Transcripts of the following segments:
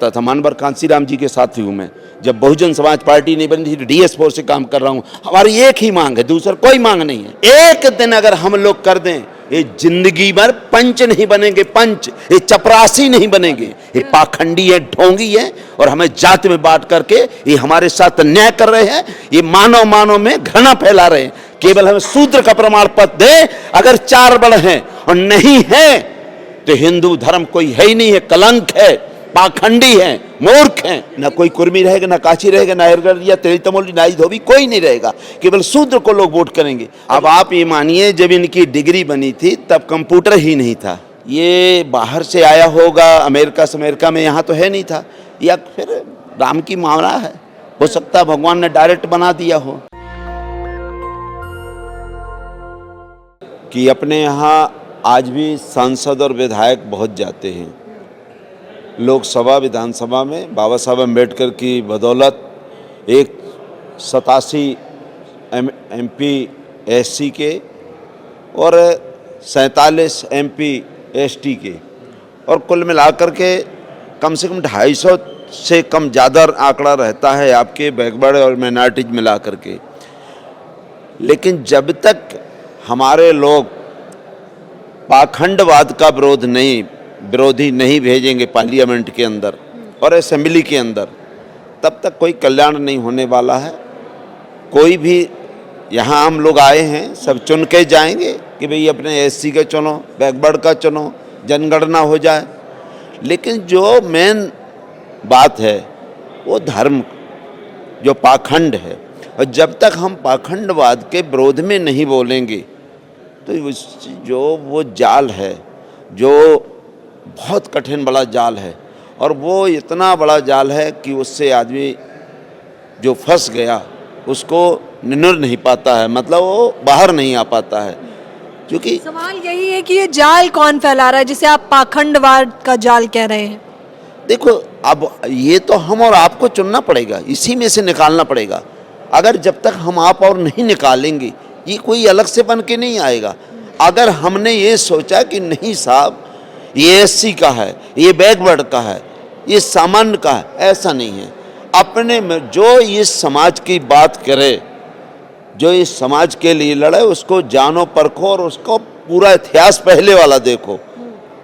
था मानवर कांसीराम जी के साथ हूँ मैं। जब बहुजन समाज पार्टी नहीं बनी थी DS4 से काम कर रहा हूँ। हमारी एक ही मांग है, दूसरा कोई मांग नहीं है। एक दिन अगर हम लोग कर दें, ये जिंदगी भर पंच नहीं बनेंगे, पंच ये चपरासी नहीं बनेंगे, ये पाखंडी है, ढोंगी है और हमें जाति में बांट करके ये हमारे साथ अन्याय कर रहे हैं। ये मानव में घृणा फैला रहे हैं। केवल हमें शूद्र का प्रमाण पत्र दे, अगर 4 बड़ हैं और नहीं है तो हिंदू धर्म कोई है ही नहीं है, कलंक है, पाखंडी है, मूर्ख है। ना कोई कुर्मी रहेगा, ना काशी रहेगा, ना अयरगढ़ या तिरुतमोली, ना धोबी, कोई नहीं रहेगा। केवल शूद्र को लोग वोट करेंगे। अब आप ये मानिए, जब इनकी डिग्री बनी थी तब कंप्यूटर ही नहीं था। ये बाहर से आया होगा, अमेरिका में, यहाँ तो है नहीं था, या फिर राम की मामला है, हो सकता है भगवान ने डायरेक्ट बना दिया हो। कि अपने यहाँ आज भी सांसद और विधायक बहुत जाते हैं लोकसभा विधानसभा में। बाबा साहब अम्बेडकर की बदौलत एक 87 MP SC के और 47 MP ST के, और कुल मिलाकर के कम से कम 250 से कम ज़्यादा आंकड़ा रहता है आपके बैकवर्ड और माइनॉरिटीज मिला करके। लेकिन जब तक हमारे लोग पाखंडवाद का विरोधी नहीं भेजेंगे पार्लियामेंट के अंदर और असेंबली के अंदर, तब तक कोई कल्याण नहीं होने वाला है। कोई भी यहाँ हम लोग आए हैं, सब चुन के जाएंगे कि भाई अपने SC का चुनो, बैकवर्ड का चुनो, जनगणना हो जाए। लेकिन जो मेन बात है वो धर्म, जो पाखंड है, और जब तक हम पाखंडवाद के विरोध में नहीं बोलेंगे तो जो वो जाल है, जो बहुत कठिन बड़ा जाल है, और वो इतना बड़ा जाल है कि उससे आदमी जो फंस गया उसको निन्नुर नहीं पाता है, मतलब वो बाहर नहीं आ पाता है। क्योंकि सवाल यही है कि ये जाल कौन फैला रहा है जिसे आप पाखंडवाद का जाल कह रहे हैं? देखो, अब ये तो हम और आपको चुनना पड़ेगा, इसी में से निकालना पड़ेगा। अगर जब तक हम आप और नहीं निकालेंगे, ये कोई अलग से बन के नहीं आएगा। अगर हमने ये सोचा कि नहीं साहब ये SC का है, ये बैकवर्ड का है, ये सामान्य का है, ऐसा नहीं है। अपने में जो इस समाज की बात करे, जो इस समाज के लिए लड़े, उसको जानो परखो और उसको पूरा इतिहास पहले वाला देखो।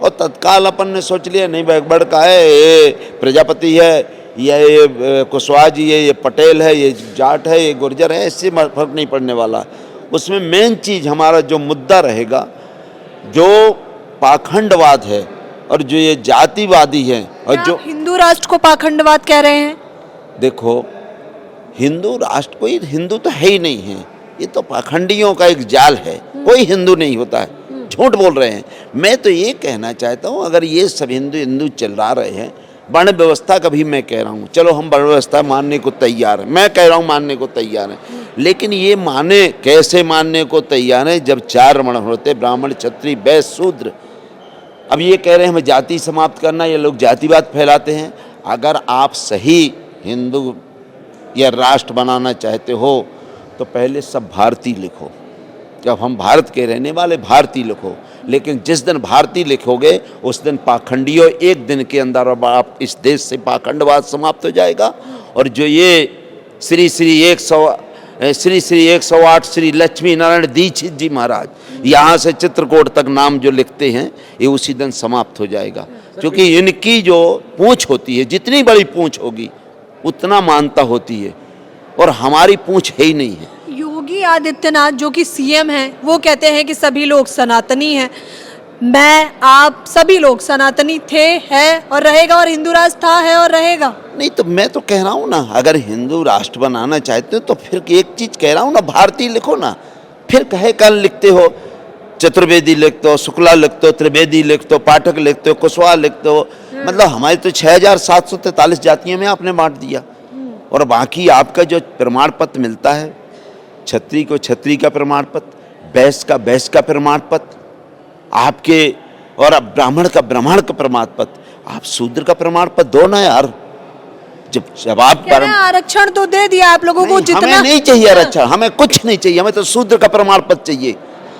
और तत्काल अपन ने सोच लिया नहीं बैकवर्ड का है, ये प्रजापति है, ये कुशवाहा जी है, ये पटेल है, ये जाट है, ये गुर्जर है, इससे फर्क नहीं पड़ने वाला। उसमें मेन चीज़ हमारा जो मुद्दा रहेगा, जो पाखंडवाद है और जो ये जातिवादी है, और जो हिंदू राष्ट्र को पाखंडवाद कह रहे हैं। देखो, हिंदू राष्ट्र, कोई हिंदू तो है ही नहीं है, ये तो पाखंडियों का एक जाल है। कोई हिंदू नहीं होता है, झूठ बोल रहे हैं। मैं तो ये कहना चाहता हूँ, अगर ये सब हिंदू चिल्ला रहे हैं, वर्ण व्यवस्था का भी मैं कह रहा हूँ, चलो हम वर्ण व्यवस्था मानने को तैयार हैं, मैं कह रहा हूँ मानने को तैयार हैं। लेकिन ये कैसे मानने को तैयार है जब 4 वर्ण होते, ब्राह्मण, क्षत्रिय, वैश्य, शूद्र। अब ये कह रहे हैं हमें जाति समाप्त करना, ये लोग जातिवाद फैलाते हैं। अगर आप सही हिंदू या राष्ट्र बनाना चाहते हो तो पहले सब भारतीय लिखो। जब हम भारत के रहने वाले भारतीय लिखो, लेकिन जिस दिन भारतीय लिखोगे उस दिन पाखंडियों एक दिन के अंदर आप इस देश से पाखंडवाद समाप्त हो जाएगा। और जो ये श्री श्री 108 श्री लक्ष्मी नारायण दीक्षित जी महाराज यहाँ से चित्रकूट तक नाम जो लिखते हैं, ये उसी दिन समाप्त हो जाएगा। क्योंकि इनकी जो पूंछ होती है, जितनी बड़ी पूंछ होगी उतना मानता होती है, और हमारी पूंछ है ही नहीं है। योगी आदित्यनाथ जो कि CM हैं, वो कहते हैं कि सभी लोग सनातनी हैं। मैं, आप, सभी लोग सनातनी थे, है और रहेगा, और हिंदू राष्ट्र था, है और रहेगा। नहीं तो मैं तो कह रहा हूँ ना, अगर हिंदू राष्ट्र बनाना चाहते हो तो फिर एक चीज कह रहा हूँ ना, भारतीय लिखो ना। फिर कहे कल लिखते हो चतुर्वेदी लिखते हो, शुक्ला लिखते हो, त्रिवेदी लिखते हो, पाठक लिखते हो, कुशवाहा लिखते हो। मतलब हमारी तो 6743 जातियों में आपने बांट दिया। और बाकी आपका जो प्रमाण पत्र मिलता है, क्षत्रिय को क्षत्रिय का प्रमाण पत्र, वैश्य का प्रमाण पत्र आपके, और अब ब्राह्मण का प्रमाण पत्र, आप शूद्र का प्रमाण पत्र दो ना यार। जब आप आरक्षण तो दे दिया आप लोगों को, जितना हमें नहीं चाहिए आरक्षण, हमें कुछ नहीं चाहिए, हमें तो शूद्र का प्रमाण पत्र चाहिए।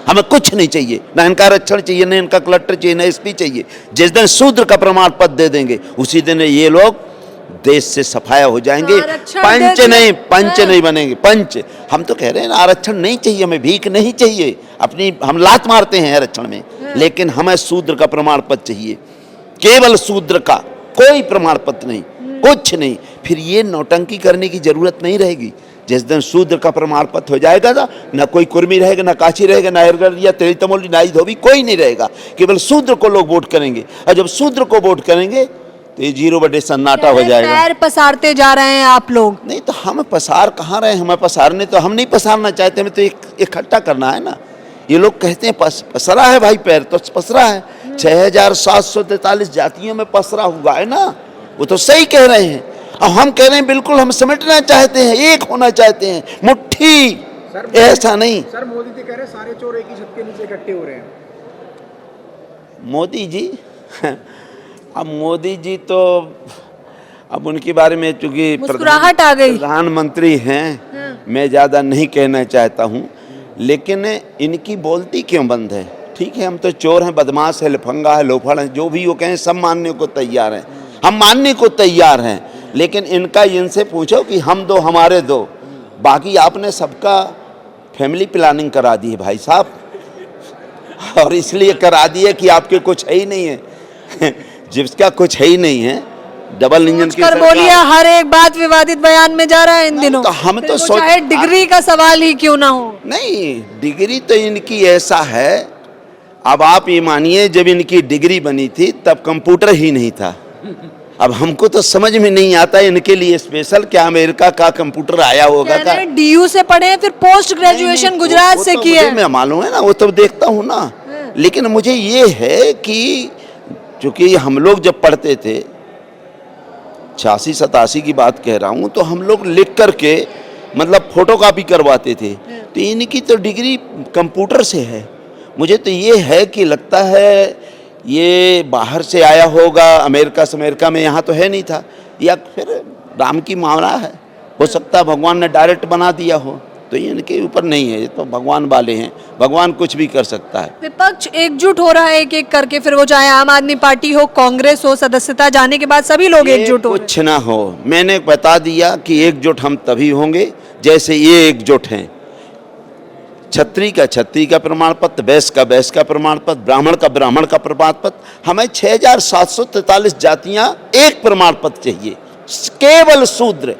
हमें कुछ नहीं चाहिए, ना इनका आरक्षण चाहिए, ना इनका कलेक्टर चाहिए, ना SP चाहिए। जिस दिन शूद्र का प्रमाण पत्र दे देंगे उसी दिन ये लोग देश से सफाया हो जाएंगे। आरक्षण पंच दे नहीं, दिया। पंच नहीं बनेंगे, पंच। हम तो कह रहे हैं ना, आरक्षण नहीं चाहिए हमें, भीख नहीं चाहिए अपनी, हम लात मारते हैं आरक्षण में, लेकिन हमें शूद्र का प्रमाण पत्र चाहिए, केवल शूद्र का, कोई प्रमाण पत्र नहीं, कुछ नहीं। फिर ये नौटंकी करने की जरूरत नहीं रहेगी। जिस दिन शूद्र का प्रमाण पत्र हो जाएगा ना कोई कुर्मी रहेगा, ना काशी रहेगा, ना अयरगढ़ या तेली तमोली, ना धोबी, कोई नहीं रहेगा। केवल शूद्र को लोग वोट करेंगे, और जब शूद्र को वोट करेंगे तो ये 0 सन्नाटा हो जाएगा। पैर पसारते जा रहे हैं आप लोग। नहीं तो हम पसार कहाँ रहे, हमें पसारने तो हम नहीं पसारना चाहते, हमें तो इकट्ठा करना है ना। ये लोग कहते हैं पसरा है भाई, पैर तो पसरा है, 6743 जातियों में पसरा हुआ है ना, वो तो सही कह रहे हैं। और हम कह रहे हैं बिल्कुल हम समेटना चाहते हैं, एक होना चाहते हैं, मुट्ठी, ऐसा नहीं। सर मोदी जी कह रहे हैं सारे चोर एक ही छत के नीचे इकट्ठे हो रहे हैं। मोदी जी अब मोदी जी तो अब उनके बारे में चूंकि मुस्कुराहट आ गई। प्रधानमंत्री हैं, मैं ज़्यादा नहीं कहना चाहता हूँ, लेकिन इनकी बोलती क्यों बंद है? ठीक है, हम तो चोर हैं, बदमाश है, लफंगा है, लोफड़ है, जो भी वो कहें सब मानने को तैयार हैं, हम मानने को तैयार हैं। लेकिन इनका इनसे पूछो कि हम दो हमारे दो, बाकी आपने सबका फैमिली प्लानिंग करा दी है भाई साहब, और इसलिए करा दी है कि आपके कुछ है ही नहीं है जिसका कुछ है ही नहीं है, डबल इंजन की कर बोलिए, हर एक बात विवादित बयान में जा रहा है इन दिनों। तो हम तो चाहे डिग्री का सवाल ही क्यों ना हो। नहीं, डिग्री तो इनकी ऐसा है, अब आप ये मानिए जब इनकी डिग्री बनी थी तब कंप्यूटर ही नहीं था। अब हमको तो समझ में नहीं आता इनके लिए स्पेशल क्या अमेरिका का कंप्यूटर आया होगा का। डीयू से पढ़े हैं, फिर पोस्ट ग्रेजुएशन गुजरात से किया है। मैं मालूम है ना, वो तो देखता हूँ ना, लेकिन मुझे ये है कि चूंकि हम लोग जब पढ़ते थे 86-87 की बात कह रहा हूँ, तो हम लोग लिख करके मतलब फोटोकॉपी करवाते थे, तो इनकी तो डिग्री कंप्यूटर से है। मुझे तो ये है कि लगता है ये बाहर से आया होगा, अमेरिका में, यहाँ तो है नहीं था, या फिर राम की मामला है, हो सकता है भगवान ने डायरेक्ट बना दिया हो, तो ये इनके ऊपर नहीं है, ये तो भगवान वाले हैं, भगवान कुछ भी कर सकता है। विपक्ष एकजुट हो रहा है एक एक करके, फिर वो चाहे आम आदमी पार्टी हो, कांग्रेस हो, सदस्यता जाने के बाद सभी लोग एकजुट हो। कुछ ना हो, मैंने बता दिया कि एकजुट हम तभी होंगे जैसे ये एकजुट हैं। छत्री का प्रमाण पत्र, वैश्य का प्रमाण पत्र, ब्राह्मण का प्रमाण पत्र, हमें 6743 जातियां एक प्रमाण पत्र चाहिए, केवल शूद्र।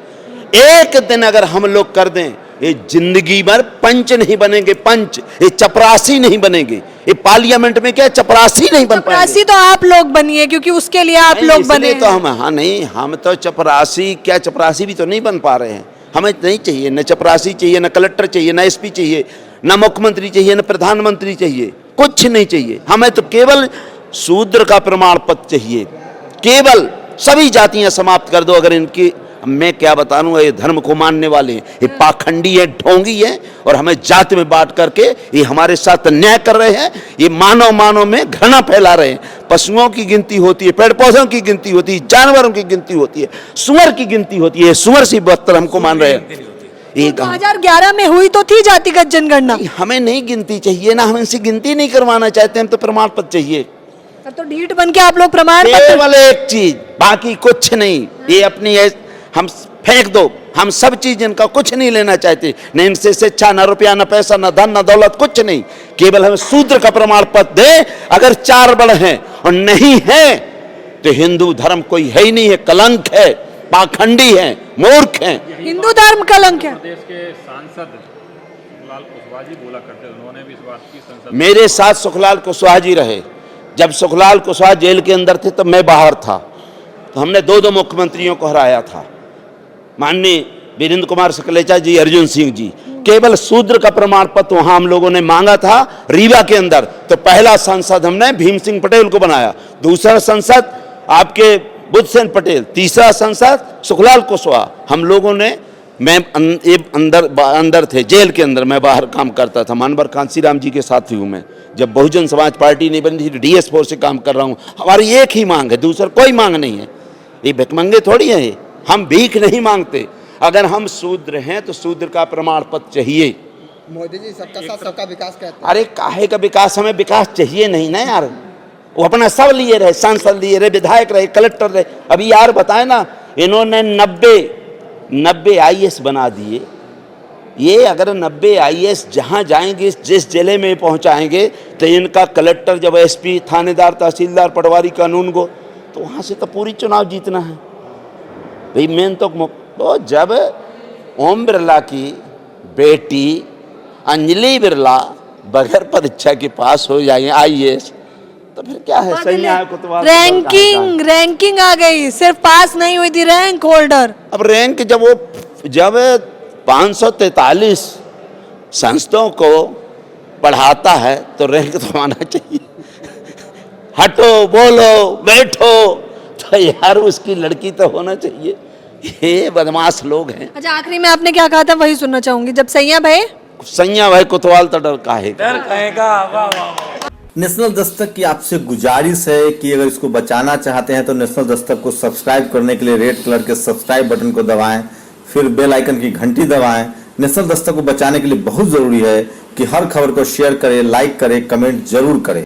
एक दिन अगर हम लोग कर दें, ये जिंदगी भर पंच नहीं बनेंगे, पंच, ये चपरासी नहीं बनेंगे, ये पार्लियामेंट में क्या चपरासी नहीं बन पाएंगे। चपरासी तो आप लोग बनिए, क्योंकि उसके लिए आप लोग बने तो हम, हाँ नहीं, हम तो चपरासी क्या, चपरासी भी तो नहीं बन पा रहे हैं। हमें नहीं चाहिए, न चपरासी चाहिए, न कलेक्टर चाहिए, न एसपी चाहिए, न मुख्यमंत्री चाहिए, न प्रधानमंत्री चाहिए, कुछ नहीं चाहिए। हमें तो केवल शूद्र का प्रमाण पत्र चाहिए, केवल। सभी जातियां समाप्त कर दो अगर इनकी, मैं क्या बताऊं, ये धर्म को मानने वाले हैं, ये पाखंडी है, ढोंगी है, और हमें जाति में बांट करके ये हमारे साथ अन्याय कर रहे हैं। ये मानव में घृणा फैला रहे हैं। पशुओं की गिनती होती है, पेड़ पौधों की गिनती होती है, जानवरों की गिनती होती है, सुअर की गिनती होती है, सुअर सी बदतर हमको मान रहे हैं। 2011 में हुई तो थी जातिगत जनगणना, हमें नहीं गिनती चाहिए ना, हम इनसे गिनती नहीं करवाना चाहते, हम तो प्रमाण पत्र चाहिए। अब तो ढीठ बन के आप लोग प्रमाण पत्र, केवल एक चीज, बाकी कुछ नहीं। ये अपनी हम फेंक दो, हम सब चीज इनका कुछ नहीं लेना चाहते, न इनसे शिक्षा, न रुपया, न पैसा, न धन, न दौलत, कुछ नहीं। केवल हमें शूद्र का प्रमाण पत्र दे। अगर 4 बड़ हैं और नहीं है तो हिंदू धर्म कोई है ही नहीं है, कलंक है, पाखंडी है, मूर्ख है। हिंदू धर्म कलंक है। प्रदेश के सांसद सुखलाल कुशवाहा जी बोला करते, उन्होंने भी इस बात की संसद मेरे साथ सुखलाल कुशवाहा जी रहे। जब सुखलाल कुशवाहा जेल के अंदर थे तब मैं बाहर था, तो हमने 2 मुख्यमंत्रियों को हराया था, माननीय वीरेंद्र कुमार सकलेचा जी, अर्जुन सिंह जी। केवल शूद्र का प्रमाण पत्र वहां हम लोगों ने मांगा था रीवा के अंदर, तो पहला सांसद हमने भीम सिंह पटेल को बनाया, दूसरा सांसद आपके बुद्ध सेन पटेल, तीसरा सांसद सुखलाल कुशवाहा। हम लोगों ने, मैं अंदर थे जेल के अंदर, मैं बाहर काम करता था, मानवर कांसीराम जी के साथ हूँ मैं। जब बहुजन समाज पार्टी नहीं बनी थी, DS4 से काम कर रहा हूँ। हमारी एक ही मांग है, दूसरा कोई मांग नहीं है। ये भिखमंगे थोड़ी है, हम भीख नहीं मांगते। अगर हम शूद्र हैं तो शूद्र का प्रमाण पत्र चाहिए। मोदी जी सबका साथ सबका विकास कहते हैं। अरे काहे का विकास, हमें विकास चाहिए नहीं ना यार। वो अपना सब लिए रहे, सांसद लिए रहे, विधायक रहे, कलेक्टर रहे। अभी यार बताए ना, इन्होंने 90 IAS बना दिए। ये अगर 90 IAS जहाँ जाएंगे, जिस जिले में पहुँचाएंगे, तो इनका कलेक्टर जब SP, थानेदार, तहसीलदार, पटवारी, कानून गो, तो वहाँ से तो पूरी चुनाव जीतना है भाई। मेन तो जब ओम बिरला की बेटी अंजलि बिरला बगैर परीक्षा के पास हो जाएंगे IAS, तो फिर क्या है? सैया कोतवाल रैंकिंग आ गई, सिर्फ पास नहीं हुई थी, रैंक होल्डर। अब रैंक जब 543 संस्थाओं को पढ़ाता है तो रैंक तो आना चाहिए। हटो, बोलो, बैठो, तो यार उसकी लड़की तो होना चाहिए। ये बदमाश लोग हैं। अच्छा, आखिरी में आपने क्या कहा था वही सुनना चाहूंगी। जब सैया भाई कोतवाल तो डर कहेगा। नेशनल दस्तक की आपसे गुजारिश है कि अगर इसको बचाना चाहते हैं तो नेशनल दस्तक को सब्सक्राइब करने के लिए रेड कलर के सब्सक्राइब बटन को दबाएं, फिर बेल आइकन की घंटी दबाएं। नेशनल दस्तक को बचाने के लिए बहुत जरूरी है कि हर खबर को शेयर करें, लाइक करें, कमेंट जरूर करें।